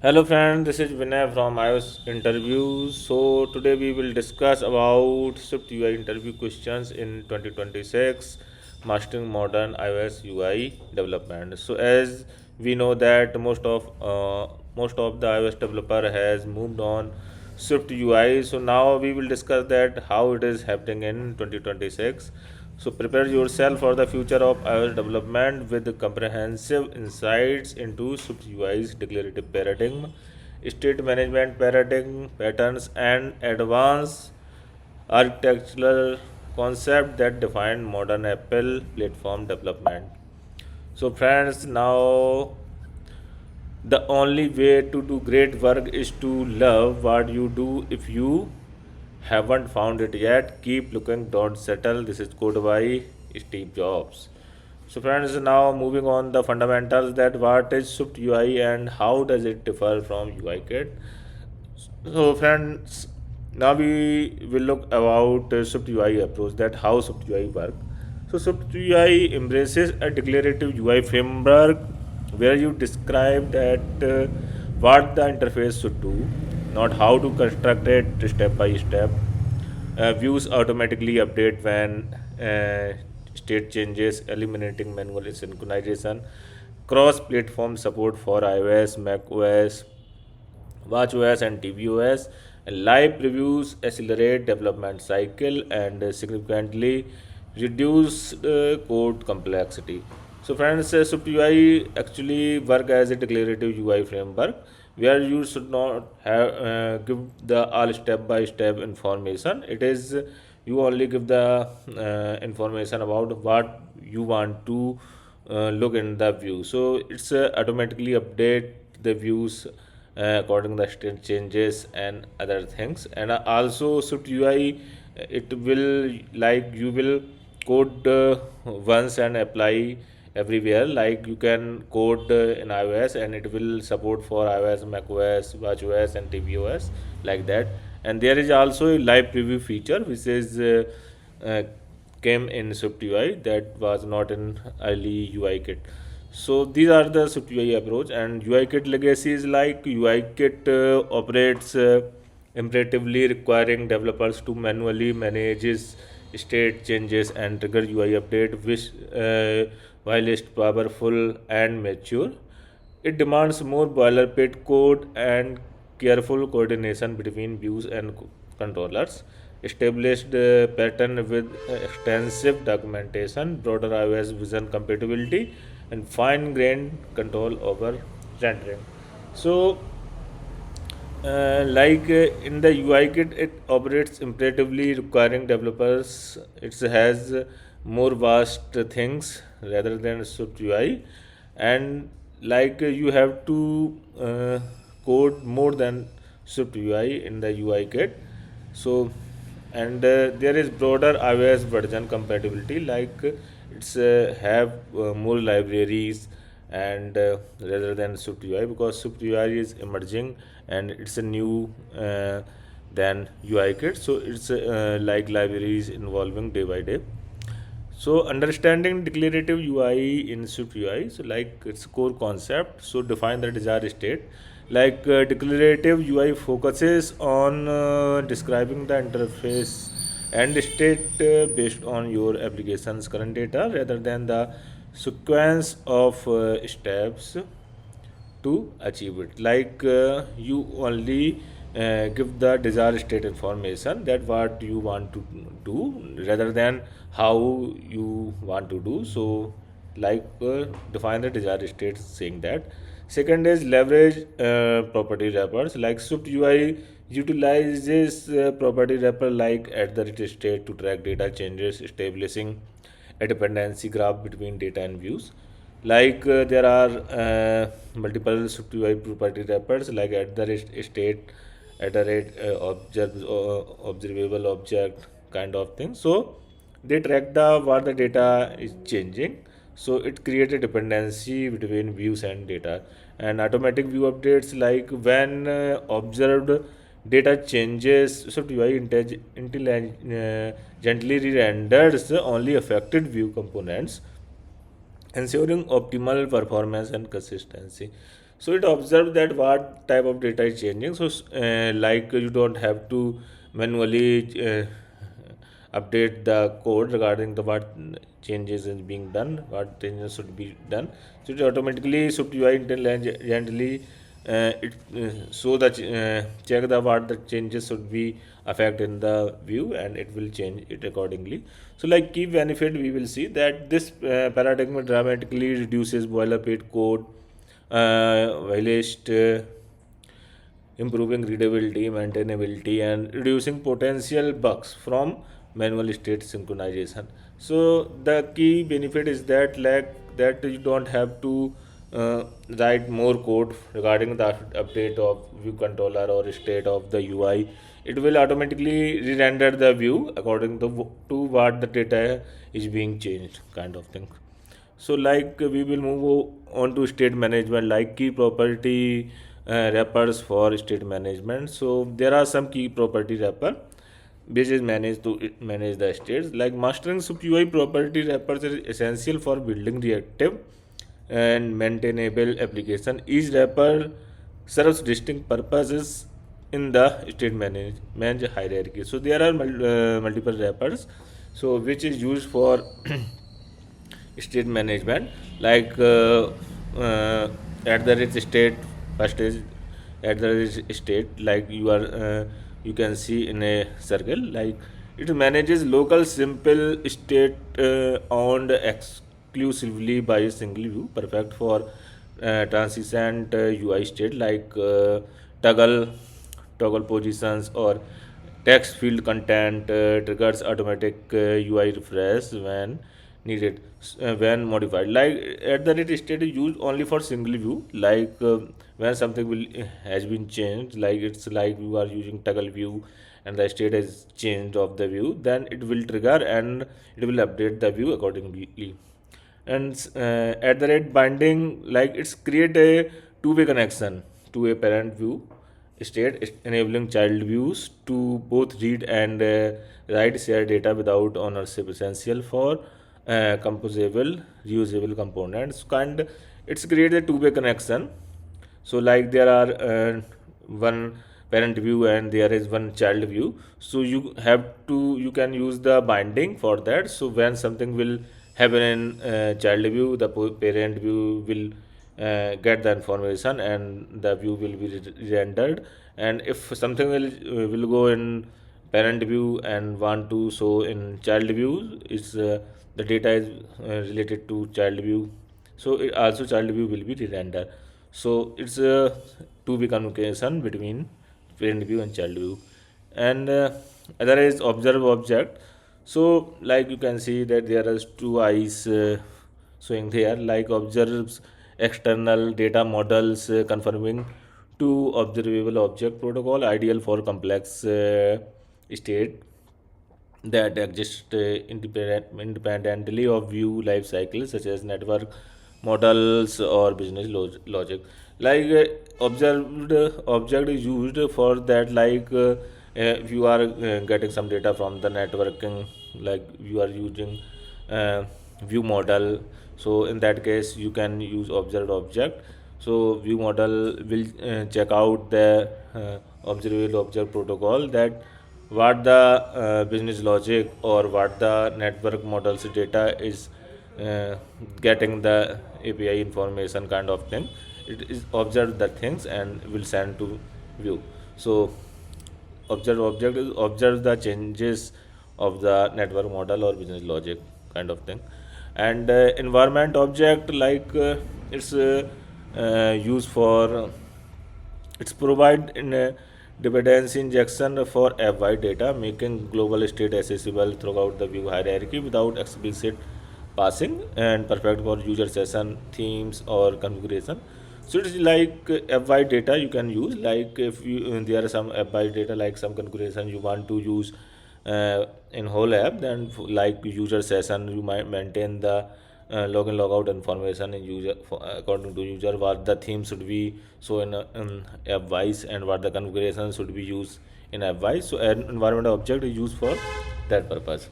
Hello friend, this is Vinay from iOS Interviews. So today we will discuss about Swift UI interview questions in 2026, mastering modern iOS UI development. So as we know that most of the iOS developer has moved on Swift UI. So now we will discuss that how it is happening in 2026. So prepare yourself for the future of iOS development with comprehensive insights into Swift UI's declarative paradigm, state management paradigm patterns, and advanced architectural concept that define modern Apple platform development. So friends, now the only way to do great work is to love what you do. If you haven't found it yet, keep looking, don't settle. This is code by Steve Jobs. So friends, now moving on the fundamentals, that what is Swift UI and how does it differ from UI Kit. So friends, now we will look about Swift UI approach, that how Swift UI work. So Swift UI embraces a declarative UI framework where you describe that what the interface should do, not how to construct it step by step. Views automatically update when state changes, eliminating manual synchronization. Cross-platform support for iOS, macOS, watchOS, and tvOS. Live previews accelerate development cycle and significantly reduce code complexity. So, friends, SwiftUI actually work as a declarative UI framework where you should not have give the all step-by-step information. It is you only give the information about what you want to look in the view. So it's automatically update the views according to the state changes and other things. And also Swift UI, it will like you will code once and apply everywhere. Like you can code in iOS and it will support for iOS, macOS, watchOS, and tvOS, like that. And there is also a live preview feature which is uh, came in Swift UI that was not in early UI kit. So these are the Swift UI approach, and UI kit legacy is like UI kit operates imperatively requiring developers to manually manages state changes and trigger UI update, which while is powerful and mature, it demands more boilerplate code and careful coordination between views and controllers. Established pattern with extensive documentation, broader iOS vision compatibility, and fine-grained control over rendering. So, in the UI kit, it operates imperatively, requiring developers. It has more vast things rather than Swift UI, and you have to code more than Swift UI in the UI kit. So, and there is broader iOS version compatibility, it's have more libraries and rather than Swift UI, because Swift UI is emerging and it's a new than UI kit. So it's like libraries involving day by day. So understanding declarative UI in Swift UI, so like its core concept. So define the desired state. Declarative UI focuses on describing the interface and state based on your application's current data rather than the sequence of steps to achieve it. You only give the desired state information, that what you want to do rather than how you want to do. So define the desired state, saying that. Second is leverage property wrappers. Like Swift UI utilizes property wrapper like at the rate state to track data changes, establishing a dependency graph between data and views. There are multiple Swift UI property wrappers like at the rate state, at the rate observable object kind of thing. So they track the what the data is changing. So it creates a dependency between views and data. And automatic view updates, like when observed data changes, Swift UI intelligently re-renders only affected view components, ensuring optimal performance and consistency. So it observes that what type of data is changing. So like you don't have to manually update the code regarding the what changes is being done, what changes should be done. So it automatically SwiftUI intelligently it so the check the what the changes should be affect in the view, and it will change it accordingly. So like key benefit, we will see that this paradigm dramatically reduces boilerplate code, whilst improving readability, maintainability, and reducing potential bugs from manual state synchronization. So the key benefit is that like that you don't have to write more code regarding the update of view controller or state of the UI. It will automatically re-render the view according to what the data is being changed, kind of thing. So like we will move on to state management, like key property wrappers for state management. So there are some key property wrapper which is managed to manage the states. Like mastering sub UI property wrappers is essential for building reactive and maintainable application. Each wrapper serves distinct purposes in the state management hierarchy. So there are multiple wrappers, so which is used for state management, like at the rate state. First is at the rate state, like you can see in a circle, like it manages local simple state owned exclusively by a single view, perfect for transient UI state, like toggle positions or text field content, triggers automatic UI refresh when needed, when modified. Like at the rate state is used only for single view, like when something will has been changed, like it's like you are using toggle view and the state has changed of the view, then it will trigger and it will update the view accordingly. And at the rate binding, like it's create a two-way connection to a parent view state, enabling child views to both read and write share data without ownership, essential for composable reusable components. And it's create a two-way connection. So like there are one parent view and there is one child view, so you can use the binding for that. So when something will happen in child view, the parent view will get the information and the view will be rendered. And if something will go in parent view and want to show in child view, is the data is related to child view, so it also child view will be re-rendered. So it's a two-way communication between parent view and child view. And other is observe object. So like you can see that there is two eyes showing there, like observes external data models, confirming to observable object protocol, ideal for complex state that exist independently of view life cycles, such as network models or business logic. Like observed object is used for that, like if you are getting some data from the networking, like you are using view model, so in that case you can use observed object. So view model will check out the observable object protocol, that what the business logic or what the network models data is getting the API information, kind of thing. It is observe the things and will send to view. So observe object is observe the changes of the network model or business logic, kind of thing. And environment object, like it's used for it's provide in a dependency injection for app-wide data, making global state accessible throughout the view hierarchy without explicit passing, and perfect for user session themes or configuration. So it's like app-wide data you can use, like if you there are some app-wide data, like some configuration you want to use in whole app, then like user session, you might maintain the login logout information in user according to user, what the theme should be so in app wise, and what the configuration should be used in app wise. So an environment object is used for that purpose.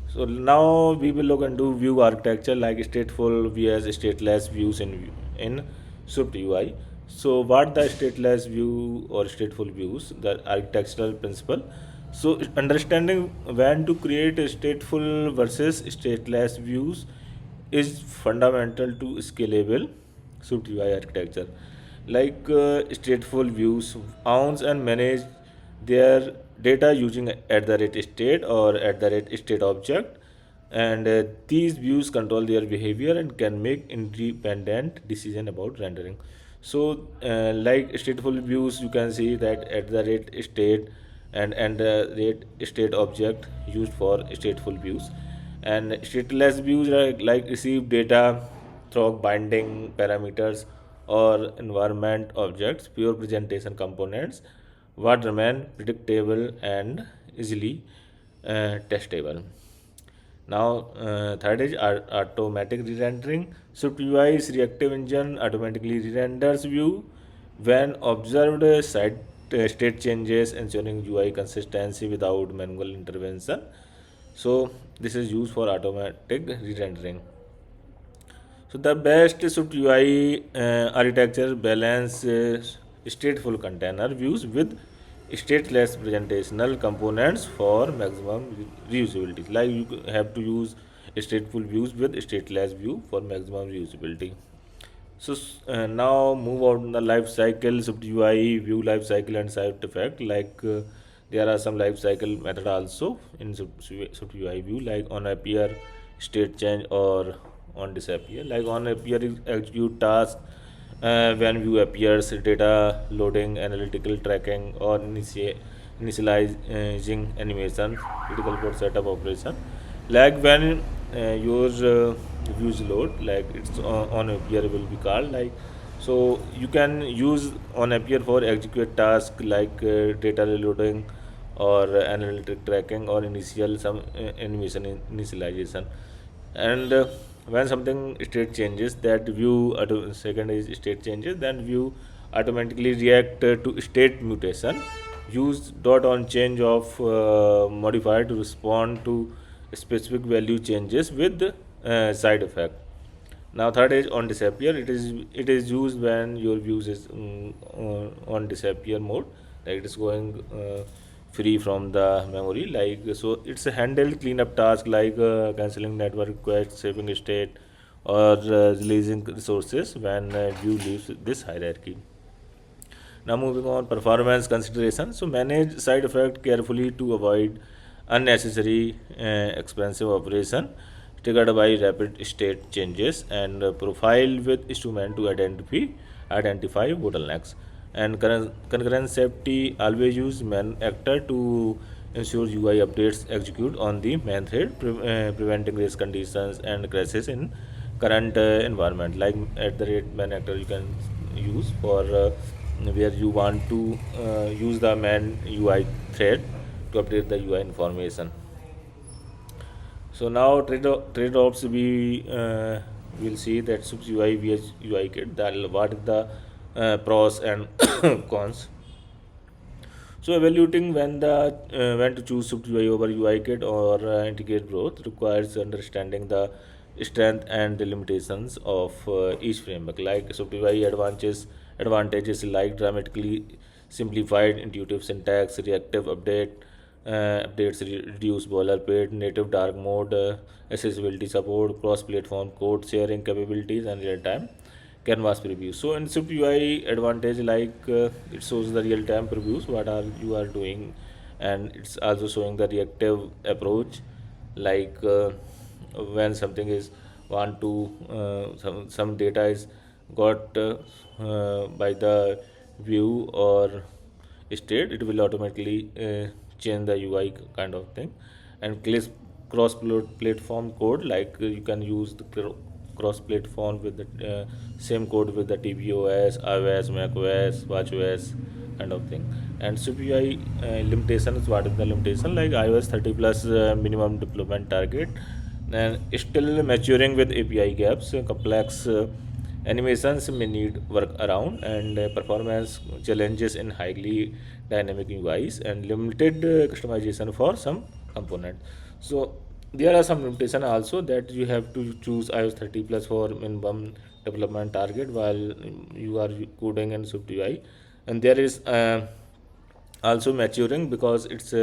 So now we will look into view architecture, like stateful vs stateless views in Swift UI. So, what the stateless view or stateful views, the architectural principle. So, understanding when to create a stateful versus stateless views is fundamental to scalable Swift UI architecture. Like stateful views owns and manage their data using at the rate state or at the rate state object, and these views control their behavior and can make independent decision about rendering. So like stateful views, you can see that at the rate state and the rate state object used for stateful views, and stateless views like receive data through binding parameters or environment objects, pure presentation components, what remain predictable and easily testable. Now, third is automatic re-rendering. Swift UI's reactive engine automatically re-renders view when observed state changes, ensuring UI consistency without manual intervention. So, this is used for automatic re-rendering. So the best Swift UI architecture balance stateful container views with stateless presentational components for maximum reusability. Like you have to use stateful views with stateless view for maximum reusability. So now move on the life cycle, Swift UI, view life cycle and side effect. Like there are some life cycle method also in Swift UI view, like on appear, state change, or on disappear. Like on appear is execute task when view appears, data loading, analytical tracking, or initializing animation, critical for setup operation. Like when your views load, like it's on appear will be called, like so you can use on appear for execute task like data reloading or analytic tracking or initial some animation initialization. And when something state changes, that view second is state changes, then view automatically react to state mutation, use dot on change of modifier to respond to specific value changes with side effect. Now third is on disappear. It is used when your views is on disappear mode, like it is going free from the memory. Like so, it's a handled cleanup task like canceling network requests, saving state, or releasing resources when view leaves this hierarchy. Now moving on performance consideration. So manage side effect carefully to avoid unnecessary expensive operation triggered by rapid state changes, and profile with instrument to identify bottlenecks. And concurrent safety, always use man actor to ensure UI updates execute on the main thread, preventing race conditions and crashes in current environment. Like at the rate man actor you can use for where you want to use the main UI thread to update the UI information. So now trade-offs we will see that subs UI vs UI kit. That what is the pros and cons. So evaluating when to choose Swift UI over UI kit or integrate growth requires understanding the strength and the limitations of each framework. Like Swift UI advantages like dramatically simplified intuitive syntax, reactive updates, reduce boilerplate, native dark mode, accessibility support, cross-platform code sharing capabilities, and real-time canvas preview. So in Swift UI advantage, like it shows the real-time previews what are you are doing, and it's also showing the reactive approach, like when something is want to some data is got by the view or state, it will automatically change the UI kind of thing. And cross platform code, like you can use the cross platform with the same code with the tvOS, iOS, macOS, watchOS kind of thing. And CPI limitations, what is the limitation, like iOS 30 plus minimum deployment target, and still maturing with API gaps, complex animations may need work around, and performance challenges in highly dynamic UIs, and limited customization for some component. So there are some limitation also that you have to choose iOS 30 plus for minimum development target while you are coding in SwiftUI. And there is also maturing because it's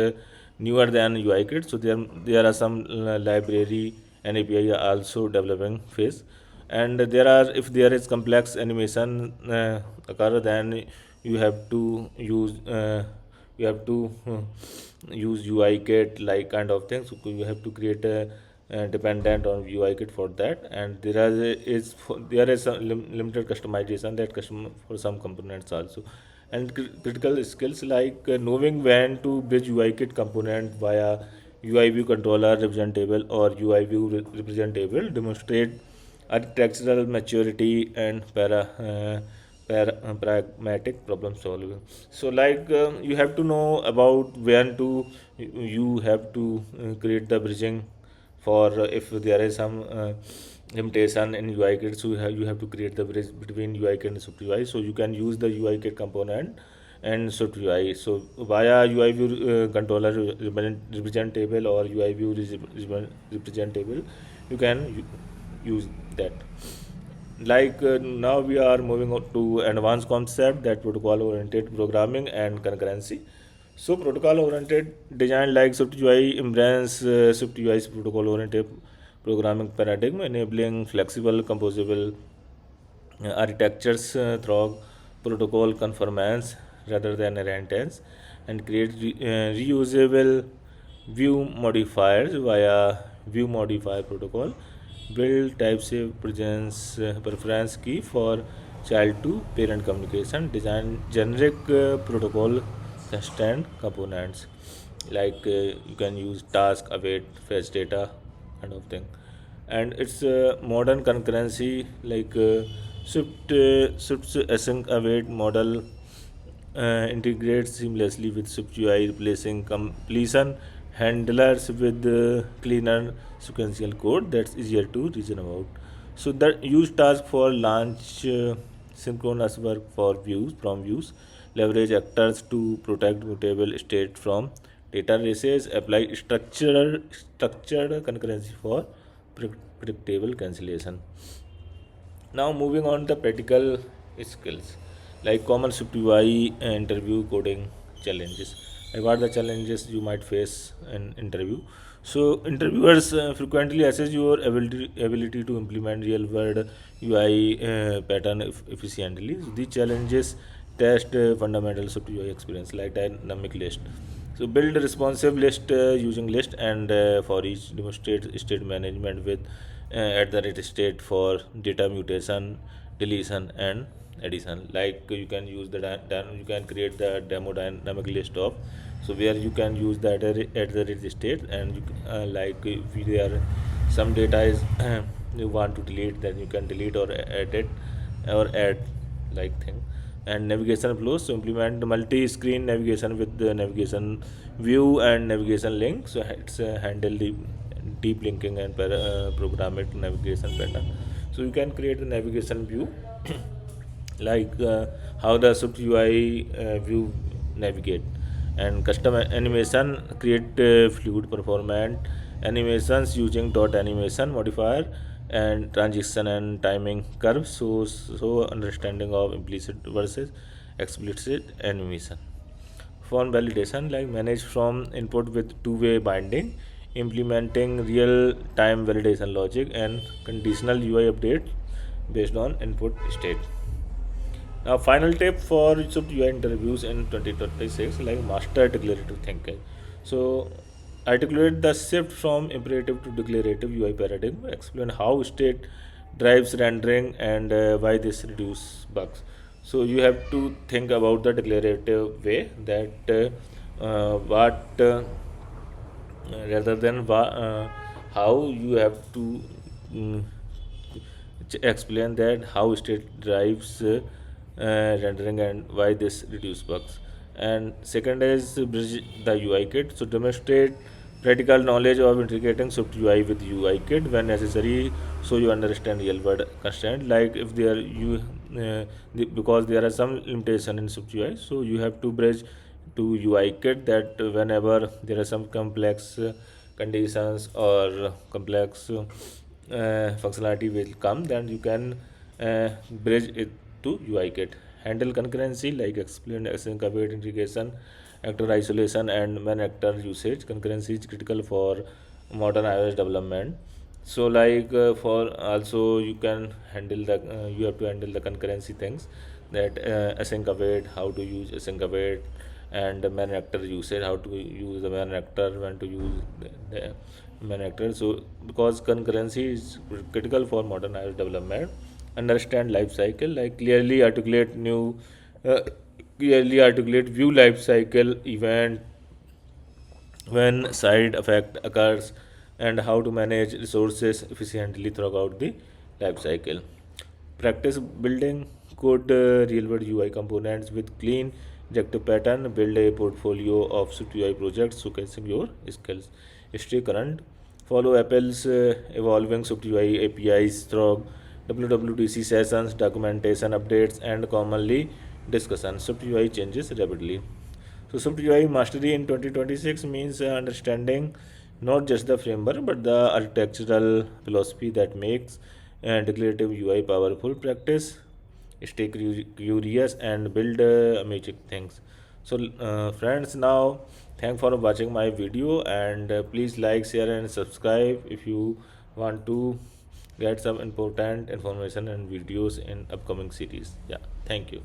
newer than UIKit. So there are some library and API are also developing phase. And there are, if there is complex animation occur, then you have to use you have to use UIKit like kind of thing. So you have to create a dependent on UIKit for that. And there is a limited customization that custom for some components also. And critical skills like knowing when to bridge UIKit component via UI view controller representable or UI view representable demonstrate architectural maturity and pragmatic problem solving. So like you have to know about when to you have to create the bridging for if there is some limitation in UIKit. So you have to create the bridge between UIKit and SwiftUI. So you can use the UIKit component and SwiftUI. So via UI view controller representable or UI view representable, you can use that. Like now we are moving on to advanced concept, that protocol oriented programming and concurrency. So protocol oriented design like SwiftUI embrace SwiftUI's protocol oriented programming paradigm, enabling flexible composable architectures through protocol conformance rather than inheritance, and create reusable view modifiers via view modifier protocol, build type-safe preference key for child to parent communication, design generic protocol constraint components like you can use task await fetch data kind of thing. And it's modern concurrency like Swift's async await model integrates seamlessly with SwiftUI, replacing completion handlers with cleaner sequential code that's easier to reason about. So that use task for launch, synchronous work for views from views, leverage actors to protect mutable state from data races, apply structured concurrency for predictable cancellation. Now moving on to practical skills like common SwiftUI interview coding challenges. Like what are the challenges you might face in interview? So interviewers frequently assess your ability to implement real world UI pattern efficiently. So these challenges test fundamental SwiftUI experience like dynamic list. So build a responsive list using list and for each demonstrate state management with at the rate state for data mutation, deletion and addition. Like you can use you can create the demo dynamic list of, so where you can use that at the rate state. And like if there some data is you want to delete, then you can delete or edit or add like thing. And navigation flows, so implement multi-screen navigation with the navigation view and navigation link. So it's handle deep linking and programmed navigation pattern. So you can create the navigation view like how the SwiftUI view navigate. And custom animation create fluid performant animations using dot animation modifier and transition and timing curves. So understanding of implicit versus explicit animation. Form validation like manage from input with two-way binding, implementing real-time validation logic and conditional UI update based on input state. Now, final tip for Swift UI interviews in 2026 like master declarative thinking. So, articulate the shift from imperative to declarative UI paradigm. Explain how state drives rendering and why this reduce bugs. So, you have to think about the declarative way that what rather than how you have to mm, explain that how state drives rendering and why this reduce bugs. And second is bridge the UI kit. So demonstrate practical knowledge of integrating Swift UI with UI kit when necessary, so you understand real world constraint. Like if there you because there are some limitation in Swift UI, so you have to bridge to UI kit that whenever there are some complex conditions or complex functionality will come, then you can bridge it to UI kit. Handle concurrency like explained async await integration, actor isolation, and man actor usage. Concurrency is critical for modern iOS development. So for also you can handle the you have to handle the concurrency things, that async await, how to use async await, and the man actor usage, how to use the man actor, when to use the man actor. So because concurrency is critical for modern iOS development. Understand life cycle, like uh, clearly articulate view life cycle event when side effect occurs, and how to manage resources efficiently throughout the life cycle. Practice building good real world UI components with clean objective pattern. Build a portfolio of Swift UI projects showcasing your skills. Stay current. Follow Apple's evolving Swift UI APIs through WWDC sessions, documentation updates, and commonly discussion. Swift UI changes rapidly. So Swift UI mastery in 2026 means understanding not just the framework but the architectural philosophy that makes declarative UI powerful. Practice, stay curious, and build amazing things. So friends, now thank for watching my video, and please like, share, and subscribe if you want to get some important information and videos in upcoming series. Yeah, thank you.